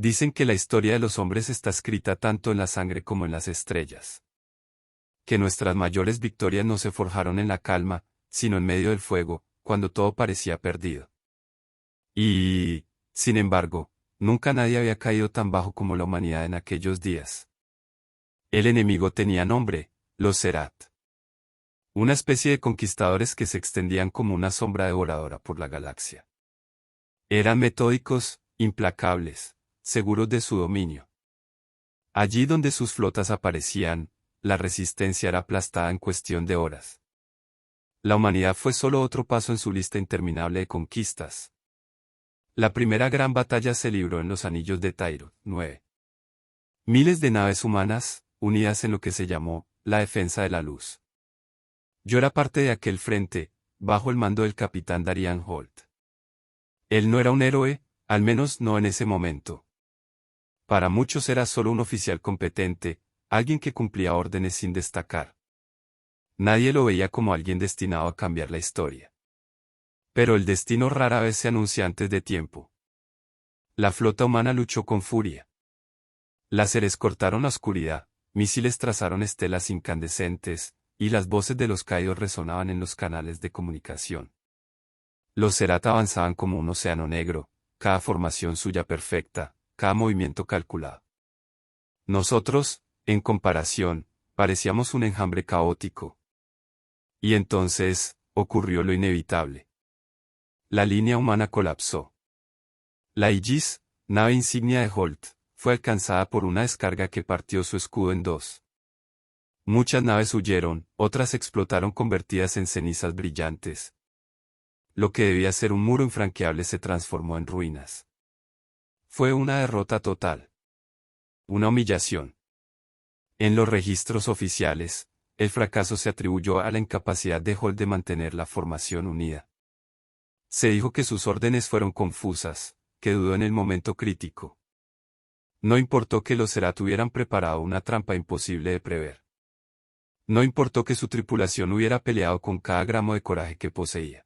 Dicen que la historia de los hombres está escrita tanto en la sangre como en las estrellas. Que nuestras mayores victorias no se forjaron en la calma, sino en medio del fuego, cuando todo parecía perdido. Y, sin embargo, nunca nadie había caído tan bajo como la humanidad en aquellos días. El enemigo tenía nombre, los Serat. Una especie de conquistadores que se extendían como una sombra devoradora por la galaxia. Eran metódicos, implacables, seguros de su dominio. Allí donde sus flotas aparecían, la resistencia era aplastada en cuestión de horas. La humanidad fue solo otro paso en su lista interminable de conquistas. La primera gran batalla se libró en los Anillos de Tairo, 9. Miles de naves humanas, unidas en lo que se llamó la defensa de la luz. Yo era parte de aquel frente, bajo el mando del capitán Darian Holt. Él no era un héroe, al menos no en ese momento. Para muchos era solo un oficial competente, alguien que cumplía órdenes sin destacar. Nadie lo veía como alguien destinado a cambiar la historia. Pero el destino rara vez se anuncia antes de tiempo. La flota humana luchó con furia. Láseres cortaron la oscuridad, misiles trazaron estelas incandescentes, y las voces de los caídos resonaban en los canales de comunicación. Los Serat avanzaban como un océano negro, cada formación suya perfecta, cada movimiento calculado. Nosotros, en comparación, parecíamos un enjambre caótico. Y entonces, ocurrió lo inevitable. La línea humana colapsó. La Aegis, nave insignia de Holt, fue alcanzada por una descarga que partió su escudo en dos. Muchas naves huyeron, otras explotaron convertidas en cenizas brillantes. Lo que debía ser un muro infranqueable se transformó en ruinas. Fue una derrota total. Una humillación. En los registros oficiales, el fracaso se atribuyó a la incapacidad de Holt de mantener la formación unida. Se dijo que sus órdenes fueron confusas, que dudó en el momento crítico. No importó que los Serat hubieran preparado una trampa imposible de prever. No importó que su tripulación hubiera peleado con cada gramo de coraje que poseía.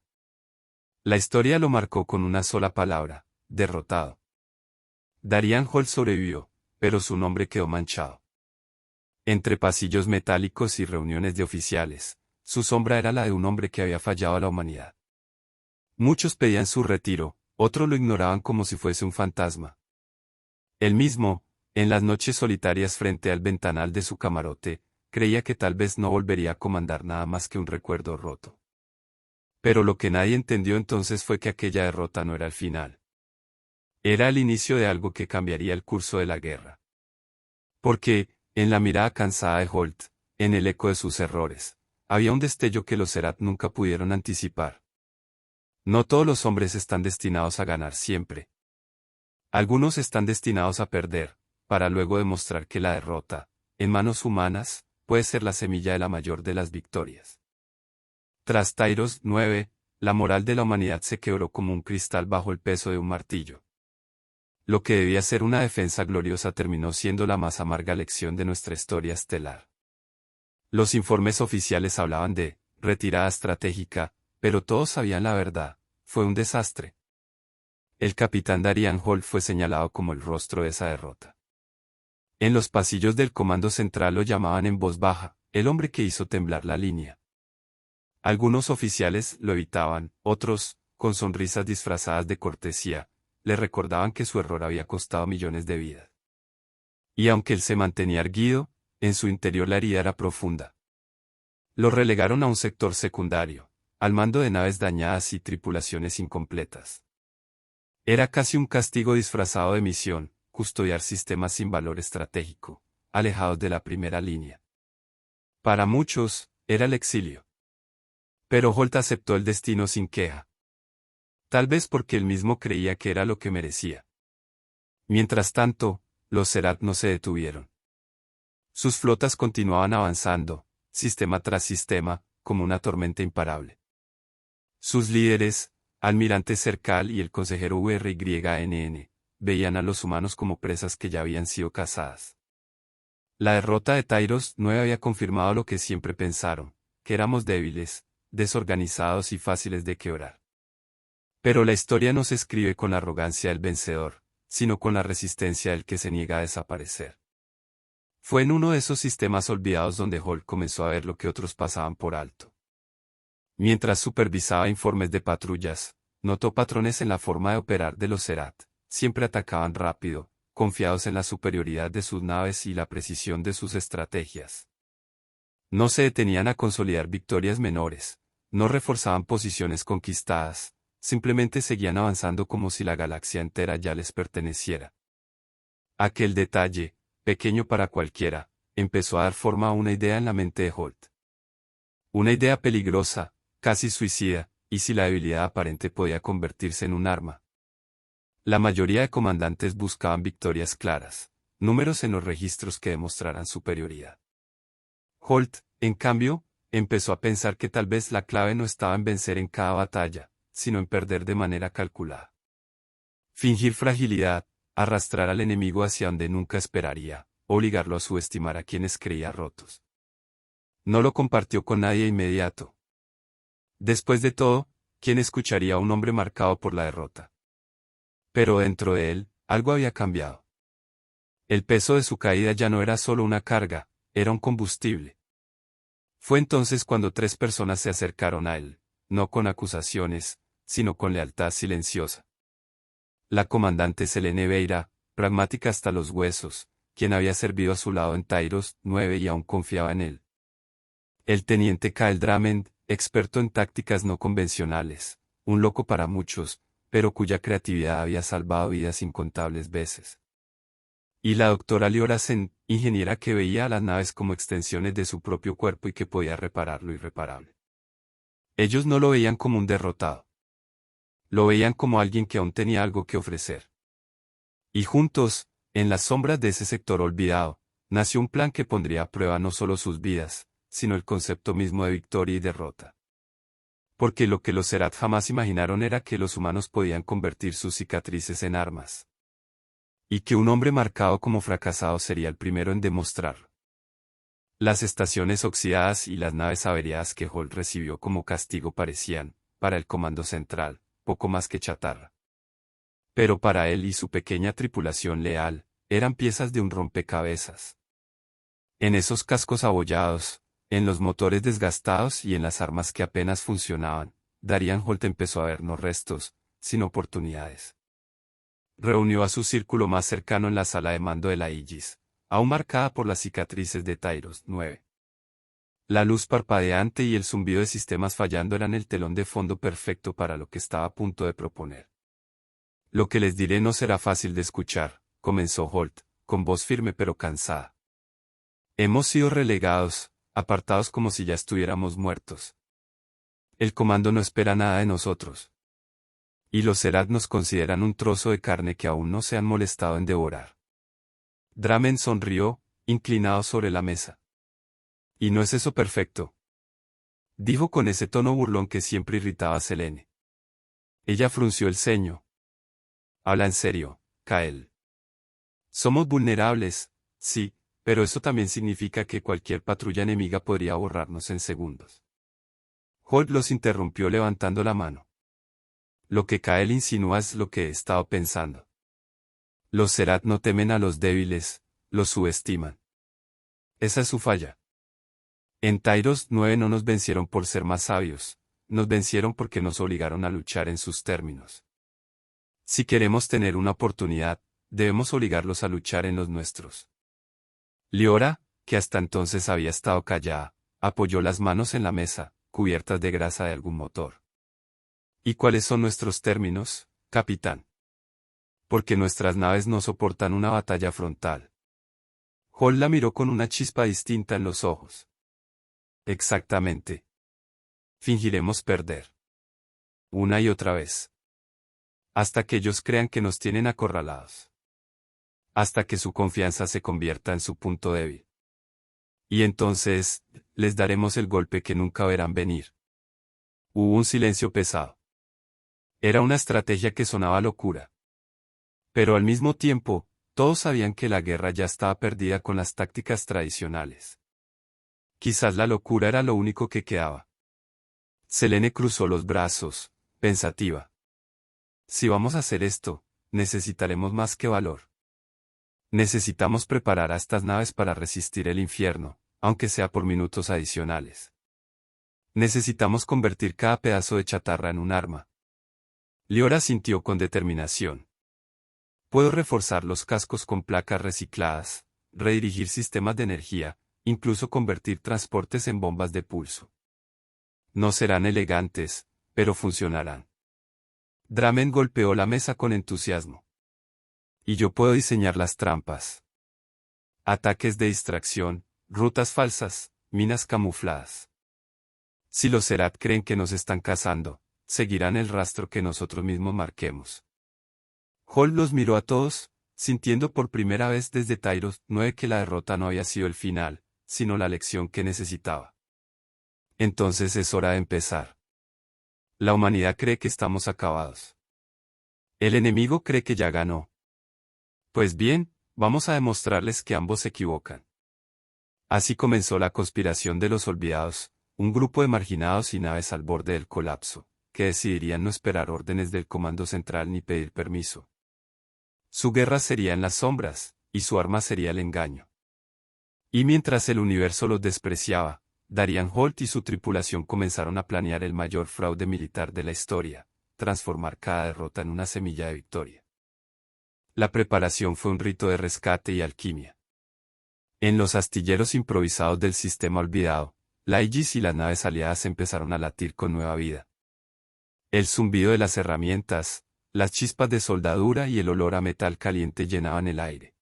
La historia lo marcó con una sola palabra: derrotado. Darian Holt sobrevivió, pero su nombre quedó manchado. Entre pasillos metálicos y reuniones de oficiales, su sombra era la de un hombre que había fallado a la humanidad. Muchos pedían su retiro, otros lo ignoraban como si fuese un fantasma. Él mismo, en las noches solitarias frente al ventanal de su camarote, creía que tal vez no volvería a comandar nada más que un recuerdo roto. Pero lo que nadie entendió entonces fue que aquella derrota no era el final. Era el inicio de algo que cambiaría el curso de la guerra. Porque, en la mirada cansada de Holt, en el eco de sus errores, había un destello que los Serat nunca pudieron anticipar. No todos los hombres están destinados a ganar siempre. Algunos están destinados a perder, para luego demostrar que la derrota, en manos humanas, puede ser la semilla de la mayor de las victorias. Tras Tyros 9, la moral de la humanidad se quebró como un cristal bajo el peso de un martillo. Lo que debía ser una defensa gloriosa terminó siendo la más amarga lección de nuestra historia estelar. Los informes oficiales hablaban de retirada estratégica, pero todos sabían la verdad: fue un desastre. El capitán Darian Holt fue señalado como el rostro de esa derrota. En los pasillos del comando central lo llamaban en voz baja, el hombre que hizo temblar la línea. Algunos oficiales lo evitaban, otros, con sonrisas disfrazadas de cortesía, le recordaban que su error había costado millones de vidas. Y aunque él se mantenía erguido, en su interior la herida era profunda. Lo relegaron a un sector secundario, al mando de naves dañadas y tripulaciones incompletas. Era casi un castigo disfrazado de misión, custodiar sistemas sin valor estratégico, alejados de la primera línea. Para muchos, era el exilio. Pero Holt aceptó el destino sin queja. Tal vez porque él mismo creía que era lo que merecía. Mientras tanto, los Serat no se detuvieron. Sus flotas continuaban avanzando, sistema tras sistema, como una tormenta imparable. Sus líderes, Almirante Cercal y el consejero VRYNN, veían a los humanos como presas que ya habían sido cazadas. La derrota de Tyros 9 había confirmado lo que siempre pensaron, que éramos débiles, desorganizados y fáciles de quebrar. Pero la historia no se escribe con la arrogancia del vencedor, sino con la resistencia del que se niega a desaparecer. Fue en uno de esos sistemas olvidados donde Holt comenzó a ver lo que otros pasaban por alto. Mientras supervisaba informes de patrullas, notó patrones en la forma de operar de los Zerat. Siempre atacaban rápido, confiados en la superioridad de sus naves y la precisión de sus estrategias. No se detenían a consolidar victorias menores, no reforzaban posiciones conquistadas, simplemente seguían avanzando como si la galaxia entera ya les perteneciera. Aquel detalle, pequeño para cualquiera, empezó a dar forma a una idea en la mente de Holt. Una idea peligrosa, casi suicida, y si la debilidad aparente podía convertirse en un arma. La mayoría de comandantes buscaban victorias claras, números en los registros que demostraran superioridad. Holt, en cambio, empezó a pensar que tal vez la clave no estaba en vencer en cada batalla, sino en perder de manera calculada. Fingir fragilidad, arrastrar al enemigo hacia donde nunca esperaría, obligarlo a subestimar a quienes creía rotos. No lo compartió con nadie de inmediato. Después de todo, ¿quién escucharía a un hombre marcado por la derrota? Pero dentro de él, algo había cambiado. El peso de su caída ya no era solo una carga, era un combustible. Fue entonces cuando 3 personas se acercaron a él, no con acusaciones, sino con lealtad silenciosa. La comandante Selene Vieira, pragmática hasta los huesos, quien había servido a su lado en Tyros 9 y aún confiaba en él. El teniente Kyle Drummond, experto en tácticas no convencionales, un loco para muchos, pero cuya creatividad había salvado vidas incontables veces. Y la doctora Liora Sen, ingeniera que veía a las naves como extensiones de su propio cuerpo y que podía reparar lo irreparable. Ellos no lo veían como un derrotado. Lo veían como alguien que aún tenía algo que ofrecer. Y juntos, en las sombras de ese sector olvidado, nació un plan que pondría a prueba no solo sus vidas, sino el concepto mismo de victoria y derrota. Porque lo que los Zerat jamás imaginaron era que los humanos podían convertir sus cicatrices en armas. Y que un hombre marcado como fracasado sería el primero en demostrarlo. Las estaciones oxidadas y las naves averiadas que Holt recibió como castigo parecían, para el comando central, poco más que chatarra. Pero para él y su pequeña tripulación leal, eran piezas de un rompecabezas. En esos cascos abollados, en los motores desgastados y en las armas que apenas funcionaban, Darian Holt empezó a ver no restos, sino oportunidades. Reunió a su círculo más cercano en la sala de mando de la Aegis, aún marcada por las cicatrices de Tyros 9. La luz parpadeante y el zumbido de sistemas fallando eran el telón de fondo perfecto para lo que estaba a punto de proponer. Lo que les diré no será fácil de escuchar, comenzó Holt, con voz firme pero cansada. Hemos sido relegados, apartados como si ya estuviéramos muertos. El comando no espera nada de nosotros. Y los Zerat nos consideran un trozo de carne que aún no se han molestado en devorar. Drummond sonrió, inclinado sobre la mesa. ¿Y no es eso perfecto?, dijo con ese tono burlón que siempre irritaba a Selene. Ella frunció el ceño. Habla en serio, Kael. Somos vulnerables, sí, pero eso también significa que cualquier patrulla enemiga podría borrarnos en segundos. Holt los interrumpió levantando la mano. Lo que Kael insinúa es lo que he estado pensando. Los Zerat no temen a los débiles, los subestiman. Esa es su falla. En Tyros 9 no nos vencieron por ser más sabios, nos vencieron porque nos obligaron a luchar en sus términos. Si queremos tener una oportunidad, debemos obligarlos a luchar en los nuestros. Liora, que hasta entonces había estado callada, apoyó las manos en la mesa, cubiertas de grasa de algún motor. ¿Y cuáles son nuestros términos, capitán? Porque nuestras naves no soportan una batalla frontal. Holt la miró con una chispa distinta en los ojos. Exactamente. Fingiremos perder. Una y otra vez. Hasta que ellos crean que nos tienen acorralados. Hasta que su confianza se convierta en su punto débil. Y entonces, les daremos el golpe que nunca verán venir. Hubo un silencio pesado. Era una estrategia que sonaba locura. Pero al mismo tiempo, todos sabían que la guerra ya estaba perdida con las tácticas tradicionales. Quizás la locura era lo único que quedaba. Selene cruzó los brazos, pensativa. Si vamos a hacer esto, necesitaremos más que valor. Necesitamos preparar a estas naves para resistir el infierno, aunque sea por minutos adicionales. Necesitamos convertir cada pedazo de chatarra en un arma. Liora sintió con determinación. Puedo reforzar los cascos con placas recicladas, redirigir sistemas de energía, incluso convertir transportes en bombas de pulso. No serán elegantes, pero funcionarán. Dramen golpeó la mesa con entusiasmo. Y yo puedo diseñar las trampas. Ataques de distracción, rutas falsas, minas camufladas. Si los Serat creen que nos están cazando, seguirán el rastro que nosotros mismos marquemos. Holt los miró a todos, sintiendo por primera vez desde Tyros 9 que la derrota no había sido el final, sino la lección que necesitaba. Entonces es hora de empezar. La humanidad cree que estamos acabados. El enemigo cree que ya ganó. Pues bien, vamos a demostrarles que ambos se equivocan. Así comenzó la conspiración de los olvidados, un grupo de marginados y naves al borde del colapso, que decidirían no esperar órdenes del Comando Central ni pedir permiso. Su guerra sería en las sombras, y su arma sería el engaño. Y mientras el universo los despreciaba, Darian Holt y su tripulación comenzaron a planear el mayor fraude militar de la historia, transformar cada derrota en una semilla de victoria. La preparación fue un rito de rescate y alquimia. En los astilleros improvisados del sistema olvidado, la Aegis y las naves aliadas empezaron a latir con nueva vida. El zumbido de las herramientas, las chispas de soldadura y el olor a metal caliente llenaban el aire.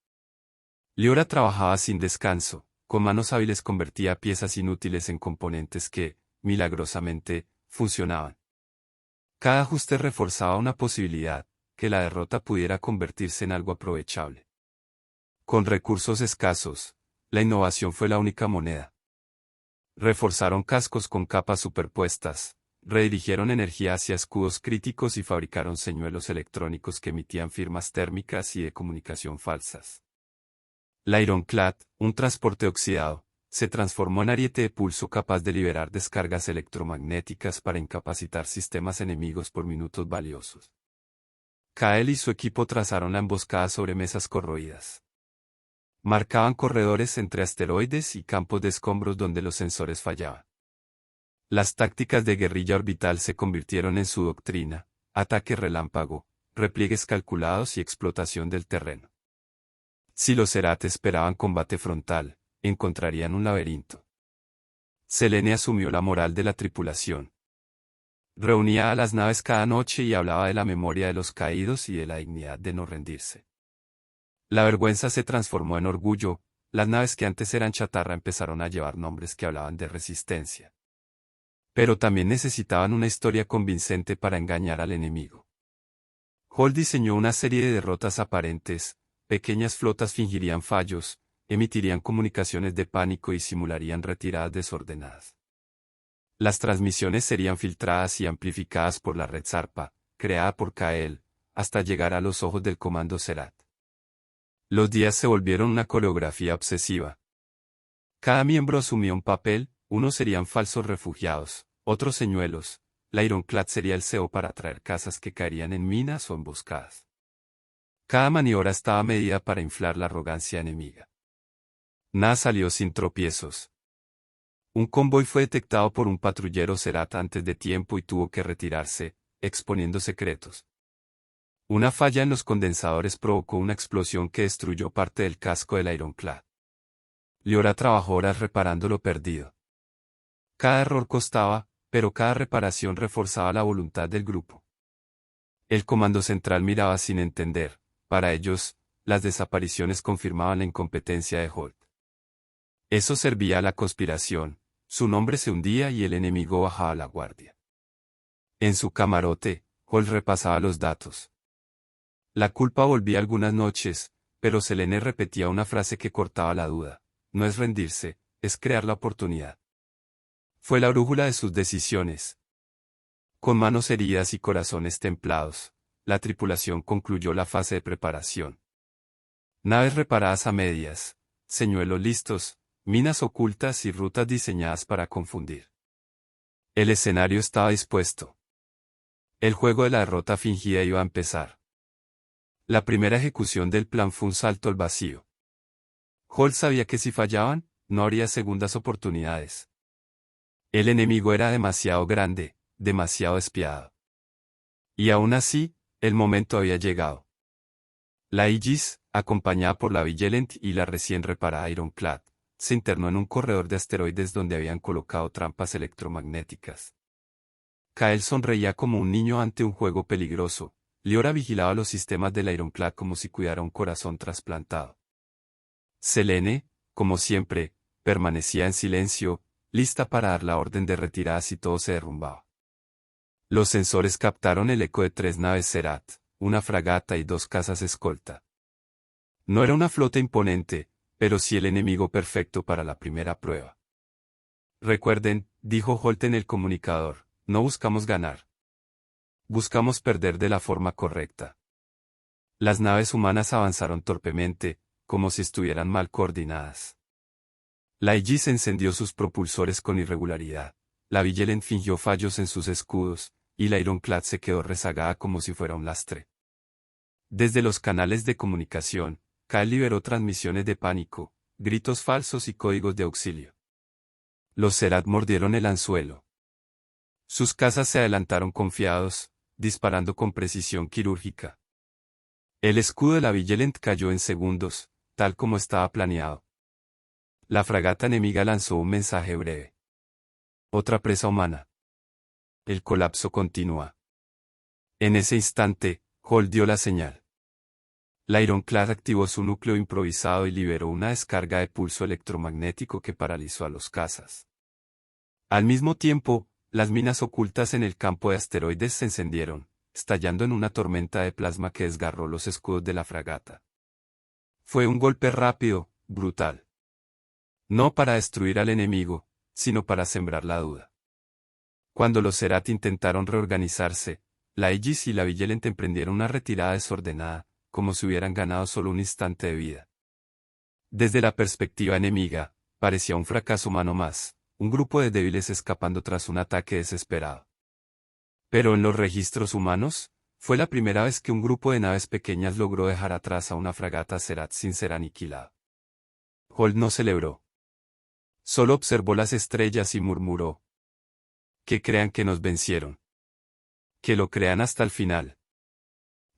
Liora trabajaba sin descanso, con manos hábiles convertía piezas inútiles en componentes que, milagrosamente, funcionaban. Cada ajuste reforzaba una posibilidad, que la derrota pudiera convertirse en algo aprovechable. Con recursos escasos, la innovación fue la única moneda. Reforzaron cascos con capas superpuestas, redirigieron energía hacia escudos críticos y fabricaron señuelos electrónicos que emitían firmas térmicas y de comunicación falsas. La Ironclad, un transporte oxidado, se transformó en ariete de pulso capaz de liberar descargas electromagnéticas para incapacitar sistemas enemigos por minutos valiosos. Kael y su equipo trazaron la emboscada sobre mesas corroídas. Marcaban corredores entre asteroides y campos de escombros donde los sensores fallaban. Las tácticas de guerrilla orbital se convirtieron en su doctrina: ataque relámpago, repliegues calculados y explotación del terreno. Si los Serat esperaban combate frontal, encontrarían un laberinto. Selene asumió la moral de la tripulación. Reunía a las naves cada noche y hablaba de la memoria de los caídos y de la dignidad de no rendirse. La vergüenza se transformó en orgullo, las naves que antes eran chatarra empezaron a llevar nombres que hablaban de resistencia. Pero también necesitaban una historia convincente para engañar al enemigo. Holt diseñó una serie de derrotas aparentes: pequeñas flotas fingirían fallos, emitirían comunicaciones de pánico y simularían retiradas desordenadas. Las transmisiones serían filtradas y amplificadas por la red Zarpa, creada por Kael, hasta llegar a los ojos del Comando Serat. Los días se volvieron una coreografía obsesiva. Cada miembro asumía un papel: unos serían falsos refugiados, otros señuelos, la Ironclad sería el cebo para atraer cazas que caerían en minas o emboscadas. Cada maniobra estaba medida para inflar la arrogancia enemiga. Nada salió sin tropiezos. Un convoy fue detectado por un patrullero Serat antes de tiempo y tuvo que retirarse, exponiendo secretos. Una falla en los condensadores provocó una explosión que destruyó parte del casco de la Ironclad. Liora trabajó horas reparando lo perdido. Cada error costaba, pero cada reparación reforzaba la voluntad del grupo. El Comando Central miraba sin entender. Para ellos, las desapariciones confirmaban la incompetencia de Holt. Eso servía a la conspiración: su nombre se hundía y el enemigo bajaba la guardia. En su camarote, Holt repasaba los datos. La culpa volvía algunas noches, pero Selene repetía una frase que cortaba la duda: no es rendirse, es crear la oportunidad. Fue la brújula de sus decisiones. Con manos heridas y corazones templados, la tripulación concluyó la fase de preparación. Naves reparadas a medias, señuelos listos, minas ocultas y rutas diseñadas para confundir. El escenario estaba dispuesto. El juego de la derrota fingida iba a empezar. La primera ejecución del plan fue un salto al vacío. Holt sabía que si fallaban, no habría segundas oportunidades. El enemigo era demasiado grande, demasiado despiadado. Y aún así, el momento había llegado. La Aegis, acompañada por la Vigilant y la recién reparada Ironclad, se internó en un corredor de asteroides donde habían colocado trampas electromagnéticas. Kael sonreía como un niño ante un juego peligroso. Liora vigilaba los sistemas del Ironclad como si cuidara un corazón trasplantado. Selene, como siempre, permanecía en silencio, lista para dar la orden de retirada si todo se derrumbaba. Los sensores captaron el eco de 3 naves Zerat, una fragata y 2 cazas escolta. No era una flota imponente, pero sí el enemigo perfecto para la primera prueba. Recuerden, dijo Holt en el comunicador, no buscamos ganar. Buscamos perder de la forma correcta. Las naves humanas avanzaron torpemente, como si estuvieran mal coordinadas. La Aegis encendió sus propulsores con irregularidad, la Vigilant fingió fallos en sus escudos, y la Ironclad se quedó rezagada como si fuera un lastre. Desde los canales de comunicación, Kael liberó transmisiones de pánico, gritos falsos y códigos de auxilio. Los Zerat mordieron el anzuelo. Sus cazas se adelantaron confiados, disparando con precisión quirúrgica. El escudo de la Vigilant cayó en segundos, tal como estaba planeado. La fragata enemiga lanzó un mensaje breve. Otra presa humana. El colapso continúa. En ese instante, Holt dio la señal. La Ironclad activó su núcleo improvisado y liberó una descarga de pulso electromagnético que paralizó a los cazas. Al mismo tiempo, las minas ocultas en el campo de asteroides se encendieron, estallando en una tormenta de plasma que desgarró los escudos de la fragata. Fue un golpe rápido, brutal. No para destruir al enemigo, sino para sembrar la duda. Cuando los Zerat intentaron reorganizarse, la Aegis y la Vigilant emprendieron una retirada desordenada, como si hubieran ganado solo un instante de vida. Desde la perspectiva enemiga, parecía un fracaso humano más, un grupo de débiles escapando tras un ataque desesperado. Pero en los registros humanos, fue la primera vez que un grupo de naves pequeñas logró dejar atrás a una fragata Zerat sin ser aniquilada. Holt no celebró. Solo observó las estrellas y murmuró. Que crean que nos vencieron. Que lo crean hasta el final.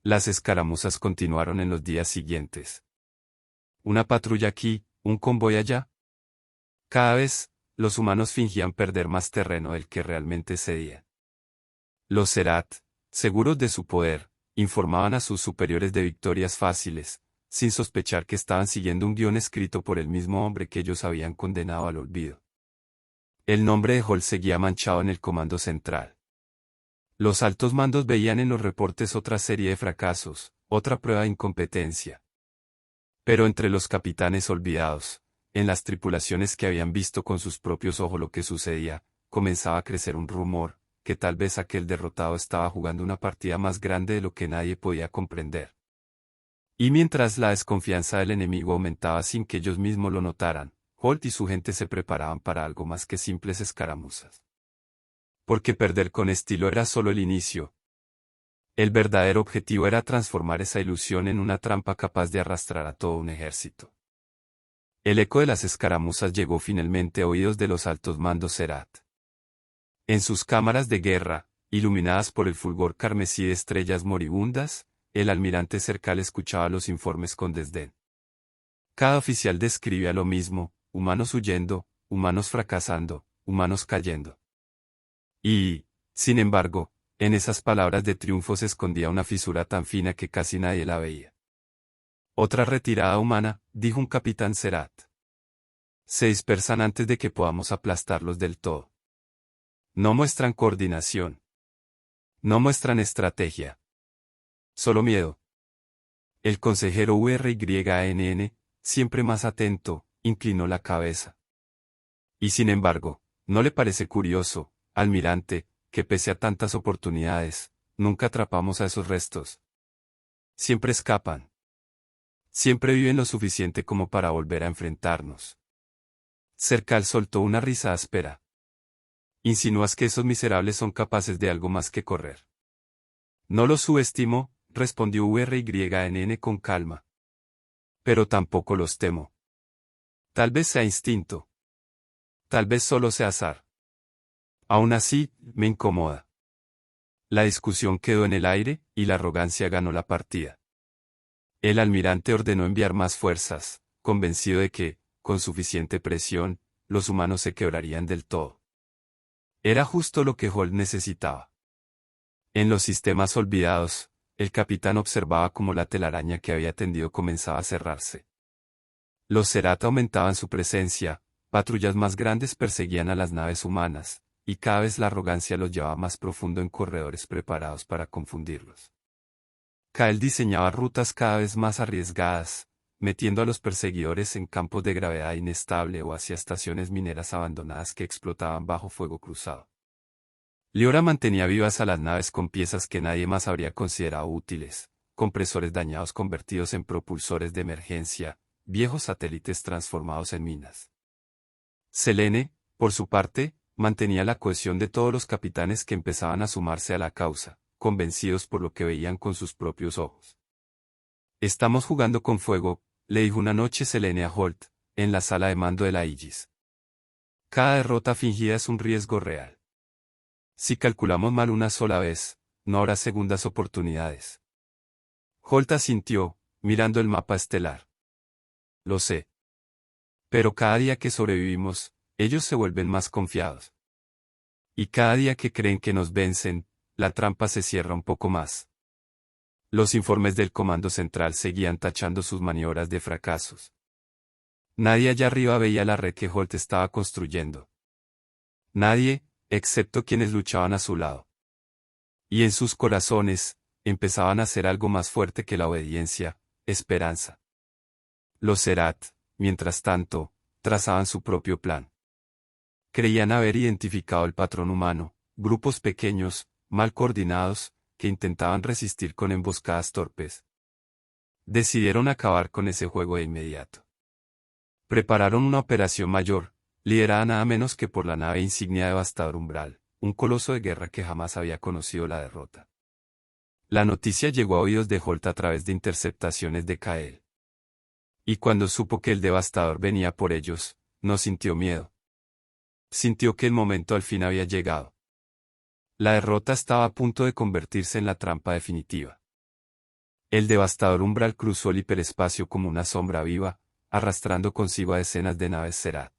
Las escaramuzas continuaron en los días siguientes. Una patrulla aquí, un convoy allá. Cada vez, los humanos fingían perder más terreno del que realmente cedían. Los Zerat, seguros de su poder, informaban a sus superiores de victorias fáciles, sin sospechar que estaban siguiendo un guión escrito por el mismo hombre que ellos habían condenado al olvido. El nombre de Holt seguía manchado en el comando central. Los altos mandos veían en los reportes otra serie de fracasos, otra prueba de incompetencia. Pero entre los capitanes olvidados, en las tripulaciones que habían visto con sus propios ojos lo que sucedía, comenzaba a crecer un rumor, que tal vez aquel derrotado estaba jugando una partida más grande de lo que nadie podía comprender. Y mientras la desconfianza del enemigo aumentaba sin que ellos mismos lo notaran, Holt y su gente se preparaban para algo más que simples escaramuzas. Porque perder con estilo era solo el inicio. El verdadero objetivo era transformar esa ilusión en una trampa capaz de arrastrar a todo un ejército. El eco de las escaramuzas llegó finalmente a oídos de los altos mandos Zerat. En sus cámaras de guerra, iluminadas por el fulgor carmesí de estrellas moribundas, el almirante Cercal escuchaba los informes con desdén. Cada oficial describía lo mismo, humanos huyendo, humanos fracasando, humanos cayendo. Y, sin embargo, en esas palabras de triunfo se escondía una fisura tan fina que casi nadie la veía. Otra retirada humana, dijo un capitán Zerat. Se dispersan antes de que podamos aplastarlos del todo. No muestran coordinación. No muestran estrategia. Solo miedo. El consejero URYANN, siempre más atento, inclinó la cabeza. Y sin embargo, ¿no le parece curioso, almirante, que pese a tantas oportunidades, nunca atrapamos a esos restos? Siempre escapan. Siempre viven lo suficiente como para volver a enfrentarnos. Cercal soltó una risa áspera. ¿Insinúas que esos miserables son capaces de algo más que correr? No los subestimo, respondió VRYNN con calma. Pero tampoco los temo. Tal vez sea instinto. Tal vez solo sea azar. Aún así, me incomoda. La discusión quedó en el aire, y la arrogancia ganó la partida. El almirante ordenó enviar más fuerzas, convencido de que, con suficiente presión, los humanos se quebrarían del todo. Era justo lo que Holt necesitaba. En los sistemas olvidados, el capitán observaba cómo la telaraña que había tendido comenzaba a cerrarse. Los Zerat aumentaban su presencia, patrullas más grandes perseguían a las naves humanas, y cada vez la arrogancia los llevaba más profundo en corredores preparados para confundirlos. Kyle diseñaba rutas cada vez más arriesgadas, metiendo a los perseguidores en campos de gravedad inestable o hacia estaciones mineras abandonadas que explotaban bajo fuego cruzado. Liora mantenía vivas a las naves con piezas que nadie más habría considerado útiles, compresores dañados convertidos en propulsores de emergencia, viejos satélites transformados en minas. Selene, por su parte, mantenía la cohesión de todos los capitanes que empezaban a sumarse a la causa, convencidos por lo que veían con sus propios ojos. «Estamos jugando con fuego», le dijo una noche Selene a Holt, en la sala de mando de la Aegis. «Cada derrota fingida es un riesgo real. Si calculamos mal una sola vez, no habrá segundas oportunidades». Holt asintió, mirando el mapa estelar. «Lo sé. Pero cada día que sobrevivimos, ellos se vuelven más confiados. Y cada día que creen que nos vencen, la trampa se cierra un poco más». Los informes del Comando Central seguían tachando sus maniobras de fracasos. Nadie allá arriba veía la red que Holt estaba construyendo. Nadie, excepto quienes luchaban a su lado. Y en sus corazones, empezaban a hacer algo más fuerte que la obediencia, esperanza. Los Zerat, mientras tanto, trazaban su propio plan. Creían haber identificado el patrón humano, grupos pequeños, mal coordinados, que intentaban resistir con emboscadas torpes. Decidieron acabar con ese juego de inmediato. Prepararon una operación mayor, liderada nada menos que por la nave insignia Devastador Umbral, un coloso de guerra que jamás había conocido la derrota. La noticia llegó a oídos de Holt a través de interceptaciones de Kael. Y cuando supo que el Devastador venía por ellos, no sintió miedo. Sintió que el momento al fin había llegado. La derrota estaba a punto de convertirse en la trampa definitiva. El Devastador Umbral cruzó el hiperespacio como una sombra viva, arrastrando consigo a decenas de naves Zerat.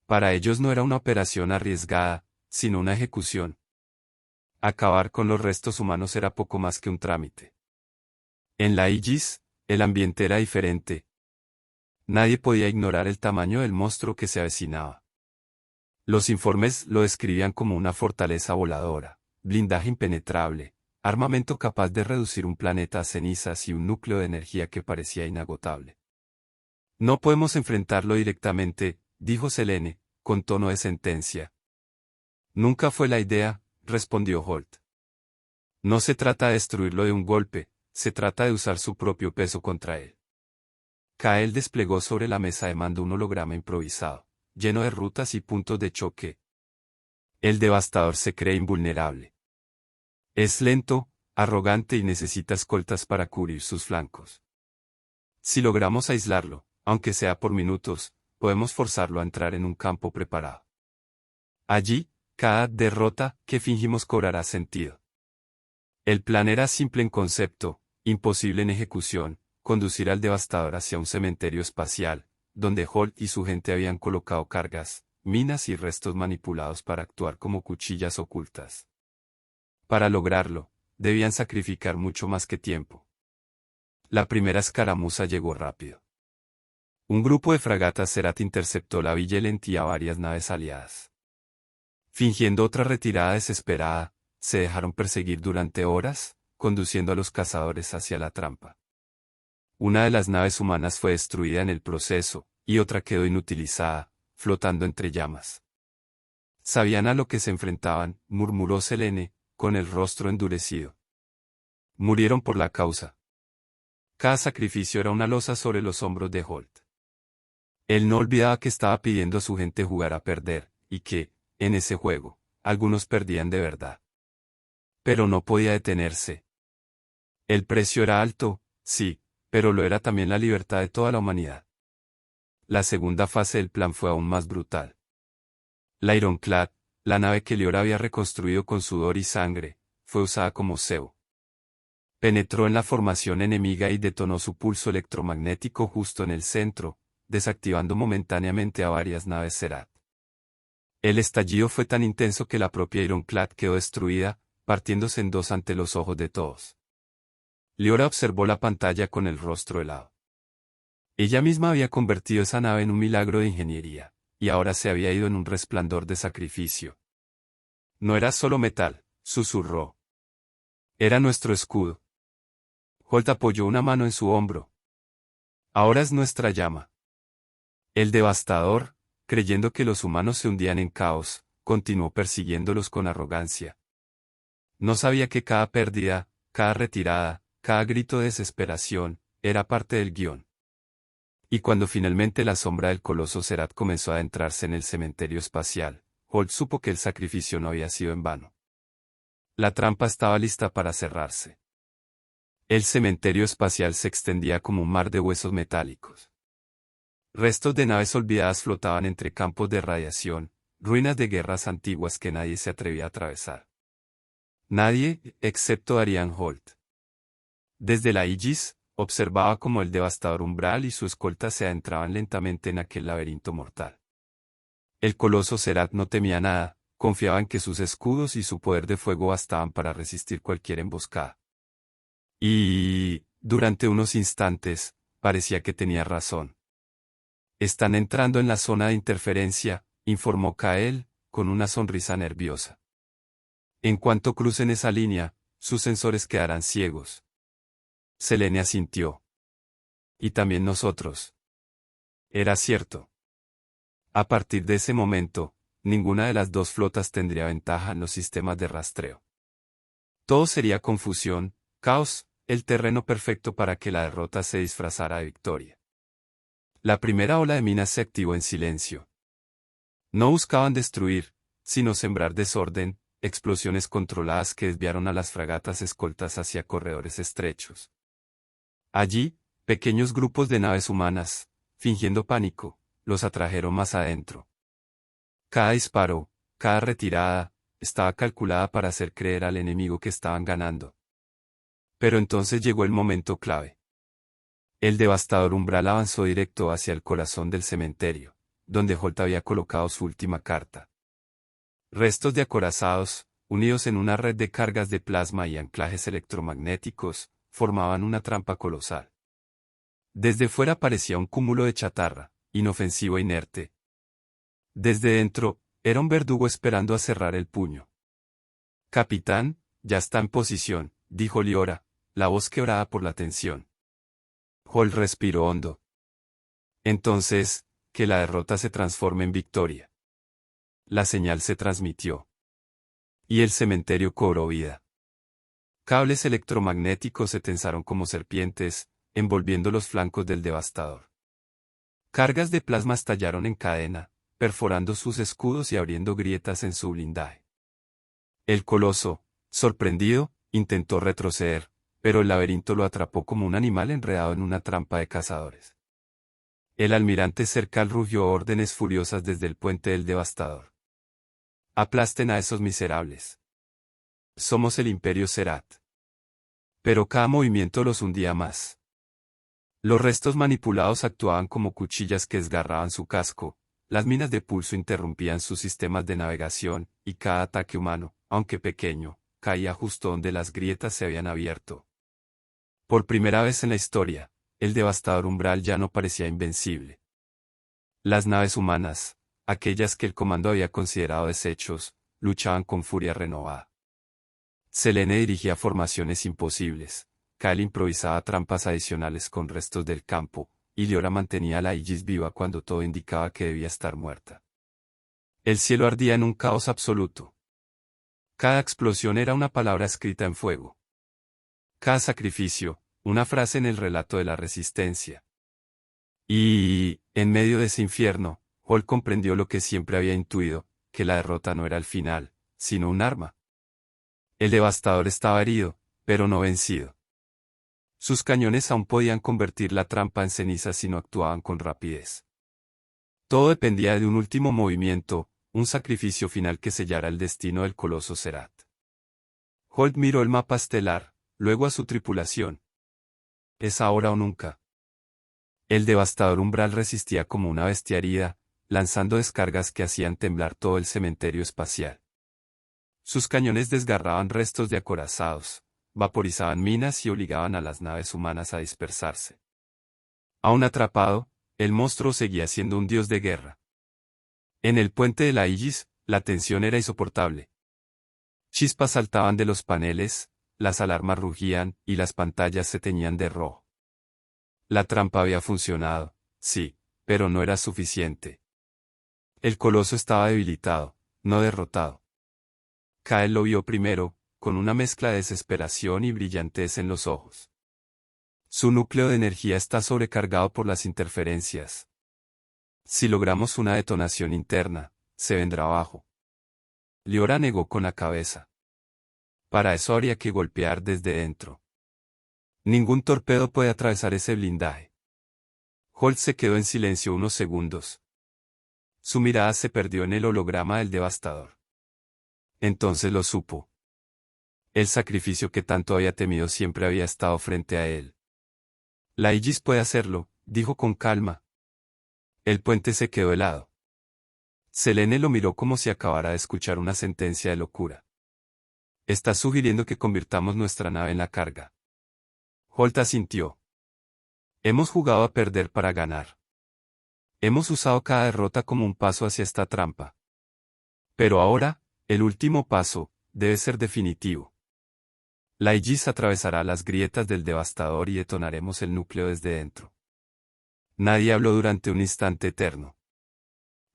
Para ellos no era una operación arriesgada, sino una ejecución. Acabar con los restos humanos era poco más que un trámite. En la Aegis, el ambiente era diferente. Nadie podía ignorar el tamaño del monstruo que se avecinaba. Los informes lo describían como una fortaleza voladora, blindaje impenetrable, armamento capaz de reducir un planeta a cenizas y un núcleo de energía que parecía inagotable. «No podemos enfrentarlo directamente», dijo Selene, con tono de sentencia. «Nunca fue la idea», respondió Holt. «No se trata de destruirlo de un golpe, se trata de usar su propio peso contra él». Kael desplegó sobre la mesa de mando un holograma improvisado, lleno de rutas y puntos de choque. El Devastador se cree invulnerable. Es lento, arrogante y necesita escoltas para cubrir sus flancos. Si logramos aislarlo, aunque sea por minutos, podemos forzarlo a entrar en un campo preparado. Allí, cada derrota que fingimos cobrará sentido. El plan era simple en concepto, imposible en ejecución: conducir al Devastador hacia un cementerio espacial, donde Holt y su gente habían colocado cargas, minas y restos manipulados para actuar como cuchillas ocultas. Para lograrlo, debían sacrificar mucho más que tiempo. La primera escaramuza llegó rápido. Un grupo de fragatas Zerat interceptó la Vigilant y a varias naves aliadas. Fingiendo otra retirada desesperada, se dejaron perseguir durante horas, conduciendo a los cazadores hacia la trampa. Una de las naves humanas fue destruida en el proceso, y otra quedó inutilizada, flotando entre llamas. «Sabían a lo que se enfrentaban», murmuró Selene, con el rostro endurecido. «Murieron por la causa». Cada sacrificio era una losa sobre los hombros de Holt. Él no olvidaba que estaba pidiendo a su gente jugar a perder, y que, en ese juego, algunos perdían de verdad. Pero no podía detenerse. El precio era alto, sí, pero lo era también la libertad de toda la humanidad. La segunda fase del plan fue aún más brutal. La Ironclad, la nave que Lior había reconstruido con sudor y sangre, fue usada como cebo. Penetró en la formación enemiga y detonó su pulso electromagnético justo en el centro, desactivando momentáneamente a varias naves Zerat. El estallido fue tan intenso que la propia Ironclad quedó destruida, partiéndose en dos ante los ojos de todos. Liora observó la pantalla con el rostro helado. Ella misma había convertido esa nave en un milagro de ingeniería, y ahora se había ido en un resplandor de sacrificio. No era solo metal, susurró. Era nuestro escudo. Holt apoyó una mano en su hombro. Ahora es nuestra llama. El devastador, creyendo que los humanos se hundían en caos, continuó persiguiéndolos con arrogancia. No sabía que cada pérdida, cada retirada, cada grito de desesperación, era parte del guión. Y cuando finalmente la sombra del coloso Zerat comenzó a adentrarse en el cementerio espacial, Holt supo que el sacrificio no había sido en vano. La trampa estaba lista para cerrarse. El cementerio espacial se extendía como un mar de huesos metálicos. Restos de naves olvidadas flotaban entre campos de radiación, ruinas de guerras antiguas que nadie se atrevía a atravesar. Nadie, excepto Ariane Holt. Desde la Aegis, observaba cómo el devastador umbral y su escolta se adentraban lentamente en aquel laberinto mortal. El coloso Zerat no temía nada, confiaba en que sus escudos y su poder de fuego bastaban para resistir cualquier emboscada. Y, durante unos instantes, parecía que tenía razón. Están entrando en la zona de interferencia, informó Kael, con una sonrisa nerviosa. En cuanto crucen esa línea, sus sensores quedarán ciegos. Selene asintió. Y también nosotros. Era cierto. A partir de ese momento, ninguna de las dos flotas tendría ventaja en los sistemas de rastreo. Todo sería confusión, caos, el terreno perfecto para que la derrota se disfrazara de victoria. La primera ola de minas se activó en silencio. No buscaban destruir, sino sembrar desorden, explosiones controladas que desviaron a las fragatas escoltas hacia corredores estrechos. Allí, pequeños grupos de naves humanas, fingiendo pánico, los atrajeron más adentro. Cada disparo, cada retirada, estaba calculada para hacer creer al enemigo que estaban ganando. Pero entonces llegó el momento clave. El devastador umbral avanzó directo hacia el corazón del cementerio, donde Holt había colocado su última carta. Restos de acorazados, unidos en una red de cargas de plasma y anclajes electromagnéticos, formaban una trampa colosal. Desde fuera parecía un cúmulo de chatarra, inofensivo e inerte. Desde dentro, era un verdugo esperando a cerrar el puño. Capitán, ya está en posición, dijo Liora, la voz quebrada por la tensión. Holt respiró hondo. Entonces, que la derrota se transforme en victoria. La señal se transmitió. Y el cementerio cobró vida. Cables electromagnéticos se tensaron como serpientes, envolviendo los flancos del devastador. Cargas de plasma estallaron en cadena, perforando sus escudos y abriendo grietas en su blindaje. El coloso, sorprendido, intentó retroceder, pero el laberinto lo atrapó como un animal enredado en una trampa de cazadores. El almirante Cercal rugió órdenes furiosas desde el puente del devastador. Aplasten a esos miserables. Somos el Imperio Zerat. Pero cada movimiento los hundía más. Los restos manipulados actuaban como cuchillas que desgarraban su casco, las minas de pulso interrumpían sus sistemas de navegación, y cada ataque humano, aunque pequeño, caía justo donde las grietas se habían abierto. Por primera vez en la historia, el devastador umbral ya no parecía invencible. Las naves humanas, aquellas que el comando había considerado desechos, luchaban con furia renovada. Selene dirigía formaciones imposibles, Kael improvisaba trampas adicionales con restos del campo, y Liora mantenía a la Aegis viva cuando todo indicaba que debía estar muerta. El cielo ardía en un caos absoluto. Cada explosión era una palabra escrita en fuego. Cada sacrificio, una frase en el relato de la resistencia. Y, en medio de ese infierno, Holt comprendió lo que siempre había intuido, que la derrota no era el final, sino un arma. El devastador estaba herido, pero no vencido. Sus cañones aún podían convertir la trampa en cenizas si no actuaban con rapidez. Todo dependía de un último movimiento, un sacrificio final que sellara el destino del coloso Serat. Holt miró el mapa estelar, luego a su tripulación. ¿Es ahora o nunca? El devastador umbral resistía como una bestia herida, lanzando descargas que hacían temblar todo el cementerio espacial. Sus cañones desgarraban restos de acorazados, vaporizaban minas y obligaban a las naves humanas a dispersarse. Aún atrapado, el monstruo seguía siendo un dios de guerra. En el puente de la Aegis, la tensión era insoportable. Chispas saltaban de los paneles, las alarmas rugían y las pantallas se teñían de rojo. La trampa había funcionado, sí, pero no era suficiente. El coloso estaba debilitado, no derrotado. Kael lo vio primero, con una mezcla de desesperación y brillantez en los ojos. Su núcleo de energía está sobrecargado por las interferencias. Si logramos una detonación interna, se vendrá abajo. Liora negó con la cabeza. Para eso habría que golpear desde dentro. Ningún torpedo puede atravesar ese blindaje. Holt se quedó en silencio unos segundos. Su mirada se perdió en el holograma del devastador. Entonces lo supo. El sacrificio que tanto había temido siempre había estado frente a él. La Aegis puede hacerlo, dijo con calma. El puente se quedó helado. Selene lo miró como si acabara de escuchar una sentencia de locura. Está sugiriendo que convirtamos nuestra nave en la carga. Holt asintió. Hemos jugado a perder para ganar. Hemos usado cada derrota como un paso hacia esta trampa. Pero ahora, el último paso, debe ser definitivo. La Aegis atravesará las grietas del devastador y detonaremos el núcleo desde dentro. Nadie habló durante un instante eterno.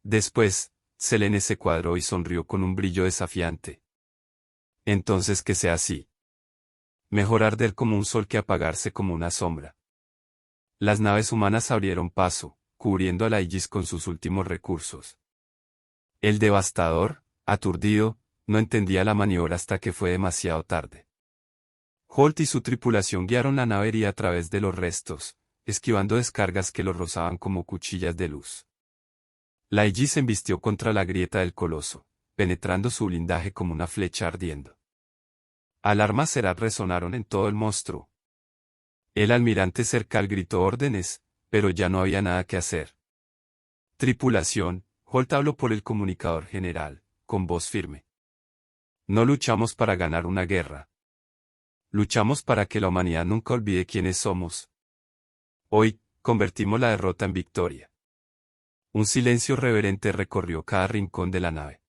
Después, Selene se cuadró y sonrió con un brillo desafiante. Entonces que sea así. Mejor arder como un sol que apagarse como una sombra. Las naves humanas abrieron paso, cubriendo a la Aegis con sus últimos recursos. El devastador, aturdido, no entendía la maniobra hasta que fue demasiado tarde. Holt y su tripulación guiaron la nave herida a través de los restos, esquivando descargas que los rozaban como cuchillas de luz. La Aegis se embistió contra la grieta del coloso, penetrando su blindaje como una flecha ardiendo. Alarmas Serat resonaron en todo el monstruo. El almirante Cercal gritó órdenes, pero ya no había nada que hacer. Tripulación, Holt habló por el comunicador general, con voz firme. No luchamos para ganar una guerra. Luchamos para que la humanidad nunca olvide quiénes somos. Hoy, convertimos la derrota en victoria. Un silencio reverente recorrió cada rincón de la nave.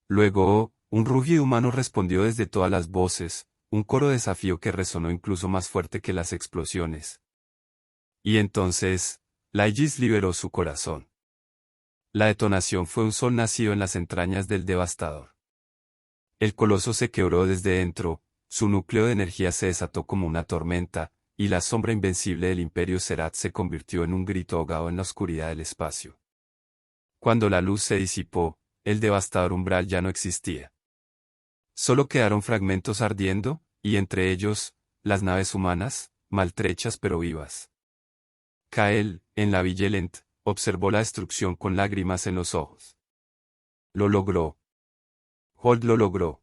Luego, un rugido humano respondió desde todas las voces, un coro de desafío que resonó incluso más fuerte que las explosiones. Y entonces, la Aegis liberó su corazón. La detonación fue un sol nacido en las entrañas del devastador. El coloso se quebró desde dentro, su núcleo de energía se desató como una tormenta, y la sombra invencible del Imperio Serat se convirtió en un grito ahogado en la oscuridad del espacio. Cuando la luz se disipó, el devastador umbral ya no existía. Solo quedaron fragmentos ardiendo, y entre ellos, las naves humanas, maltrechas pero vivas. Kael, en la Vigilant, observó la destrucción con lágrimas en los ojos. Lo logró. Holt lo logró.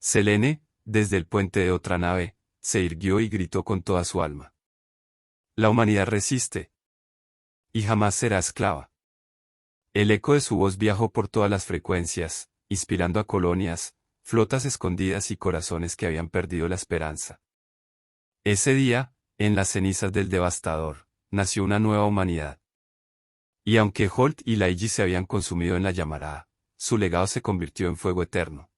Selene, desde el puente de otra nave, se irguió y gritó con toda su alma. La humanidad resiste. Y jamás será esclava. El eco de su voz viajó por todas las frecuencias, inspirando a colonias, flotas escondidas y corazones que habían perdido la esperanza. Ese día, en las cenizas del devastador, nació una nueva humanidad. Y aunque Holt y la Aegis se habían consumido en la llamarada, su legado se convirtió en fuego eterno.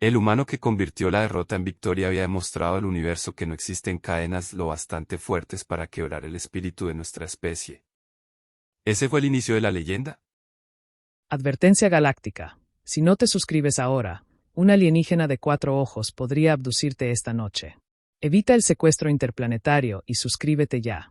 El humano que convirtió la derrota en victoria había demostrado al universo que no existen cadenas lo bastante fuertes para quebrar el espíritu de nuestra especie. ¿Ese fue el inicio de la leyenda? Advertencia galáctica. Si no te suscribes ahora, un alienígena de 4 ojos podría abducirte esta noche. Evita el secuestro interplanetario y suscríbete ya.